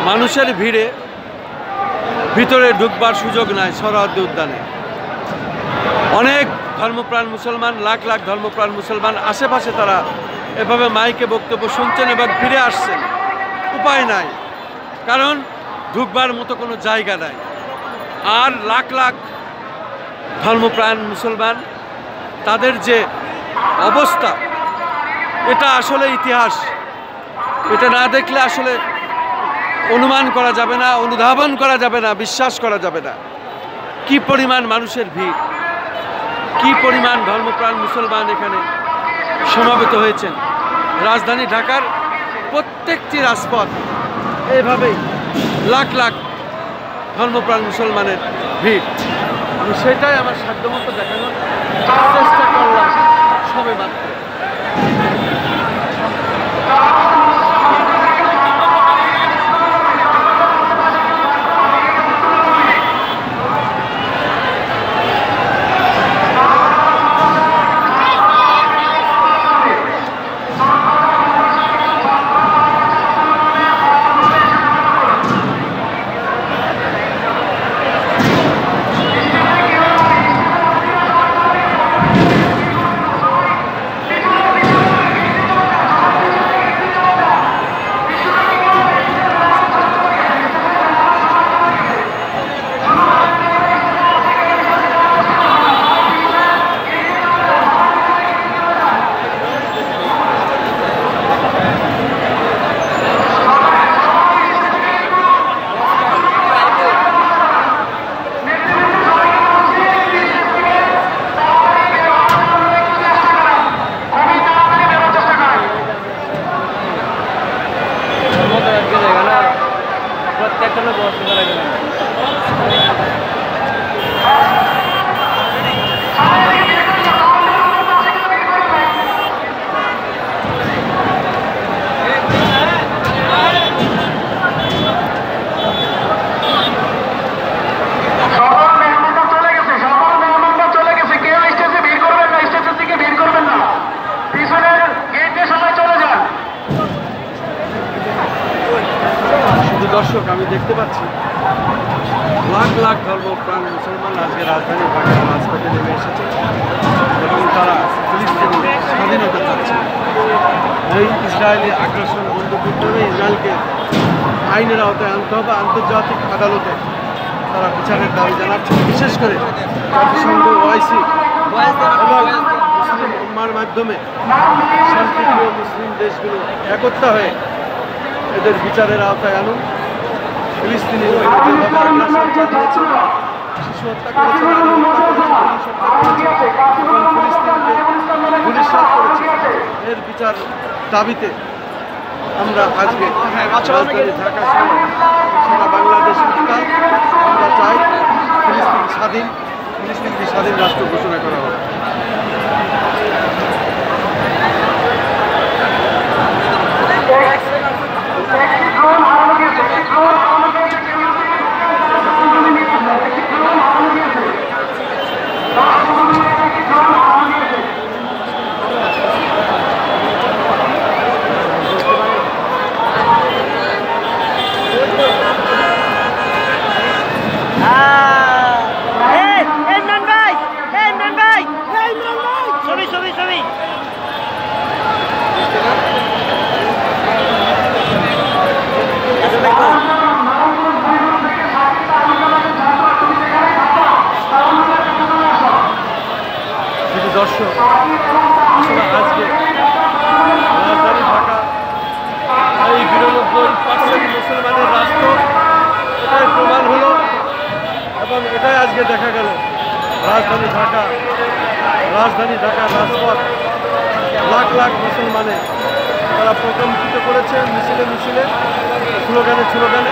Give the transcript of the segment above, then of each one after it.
মানুষের ভিড়ে ভিতরে ঢুকবার সুযোগ নাই সোহরাওয়ার্দী উদ্যানে। অনেক ধর্মপ্রাণ মুসলমান, লাখ লাখ ধর্মপ্রাণ মুসলমান আশেপাশে তারা এভাবে মাইকে বক্তব্য শুনছেন এবং ফিরে আসছেন। উপায় নাই, কারণ ঢুকবার মতো কোনো জায়গা নাই। আর লাখ লাখ ধর্মপ্রাণ মুসলমান, তাদের যে অবস্থা, এটা আসলে ইতিহাস। এটা না দেখলে আসলে অনুমান করা যাবে না, অনুধাবন করা যাবে না, বিশ্বাস করা যাবে না কি পরিমাণ মানুষের ভিড়, কি পরিমাণ ধর্মপ্রাণ মুসলমান এখানে সমাবেত হয়েছেন। রাজধানী ঢাকার প্রত্যেকটি রাজপথ এভাবেই লাখ লাখ ধর্মপ্রাণ মুসলমানের ভিড়। আমি সেটাই আমার সাধ্যমতো দেখানোর চেষ্টা করলাম সবে মাত্র। দর্শক, আমি দেখতে পাচ্ছি লাখ লাখ ধর্মপ্রাণ মুসলমান আজকে রাজধানী ঢাকার রাজপথে নেমে এসেছে এবং তারা ফিলিস্তিনি স্বাধীনতা চাচ্ছে। এই ইসরায়েলি আগ্রাসন বন্ধ করতে হবে, ইসরায়েলকে আইনের আওতায় আনতে হবে, আন্তর্জাতিক আদালতে তারা বিচারের দাবি জানাচ্ছে। বিশেষ করে জাতিসংঘ, ওআইসি এবং মুসলিম উম্মার মাধ্যমে শান্তিপ্রিয় মুসলিম দেশগুলো একতা হয়ে এদের বিচারের আওতায় আনুন। ফিলিস্তিনি যেভাবে আগ্রাসন চালিয়েছে, শিশু হত্যা করেছে, নারী হত্যা করেছে, পুলিশ হত্যা করেছে এবং ফিলিস্তিনকে গুলিশাত করেছে, এর বিচার দাবিতে আমরা আজকে রাজধানী ঢাকা সারা বাংলাদেশ উত্তাল। আমরা চাই ফিলিস্তিনকে স্বাধীন রাষ্ট্র ঘোষণা করা হবে। দর্শক, আজকে রাজধানী ঢাকা এই 92% মুসলমানের রাষ্ট্র, এটাই প্রমাণ হলো এবং এটাই আজকে দেখা গেল। রাজধানী ঢাকার রাজপথ লাখ লাখ মুসলমানে তারা প্রকম্পিত করেছে, মিছিলে মিছিলে, স্লোগানে।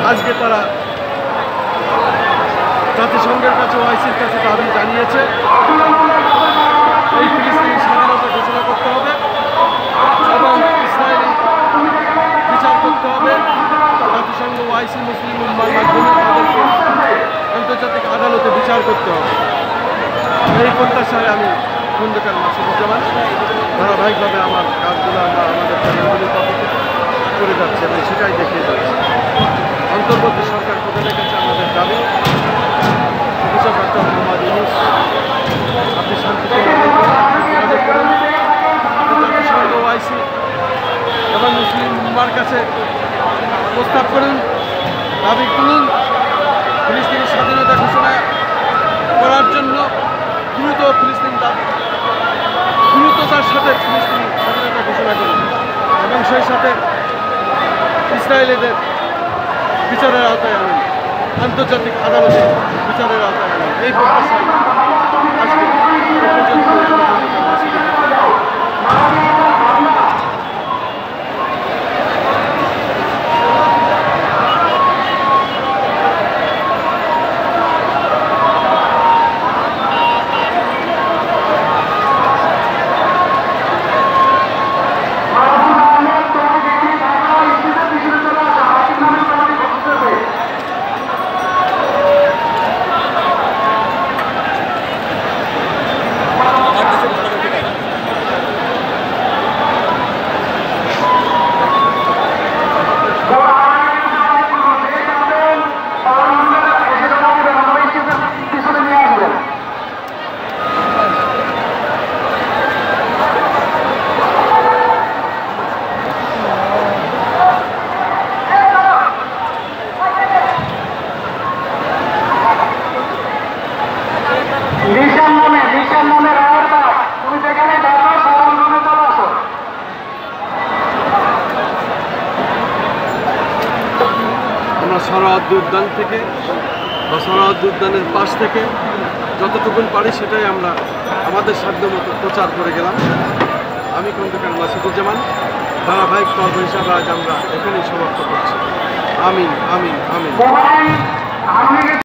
আজকে তারা জাতিসংঘের কাছে, ওআইসির কাছে দাবি জানিয়েছে এই ফিলিস্তিনি স্বাধীনতা ঘোষণা করতে হবে এবং ইসরায়েলি বিচার করতে হবে। জাতিসংঘ, ওআইসি, মুসলিম উম্মার মাধ্যমে তাদেরকে আন্তর্জাতিক আদালতে বিচার করতে হবে। এই প্রত্যাশায় আমি খন্দকার মাসুদুজ্জামান ধারাবাহিকভাবে আমার কাজগুলো আমরা আমাদের চ্যানেলগুলির পক্ষ থেকে করে যাচ্ছি এবং সেটাই দেখিয়ে অন্তর্বর্তী সরকার প্রধানের কাছে আমাদের দাবি, প্রফেসর ডক্টর মোহাম্মদ ইউনূস আপনি শান্তিতে যোগাযোগ করুন, জাতিসংঘ ওআইসি এবং মুসলিম উম্মার কাছে প্রস্তাব করুন, দাবি তুলুন, ফিলিস্তিনি স্বাধীনতা ঘোষণা করার জন্য দ্রুততার সাথে ফিলিস্তিনি স্বাধীনতা ঘোষণা করুন এবং সেই সাথে ইসরায়েলিদের বিচারের আওতায় আনুন, আন্তর্জাতিক আদালতে বিচারের আওতায় আনুন। এই প্রত্যাশায় আজকে সরোয়ার্দী উদ্যান থেকে বা সরোয়ার্দী উদ্যানের পাশ থেকে যতটুকুন পারি সেটাই আমরা আমাদের সাধ্যমতো প্রচার করে গেলাম। আমি খন্দকার মাসুদুজ্জামান, ধারাবাহিক পর্ব হিসাবে আজ আমরা এখানেই সমাপ্ত করছি। আমিন আমিন আমিন।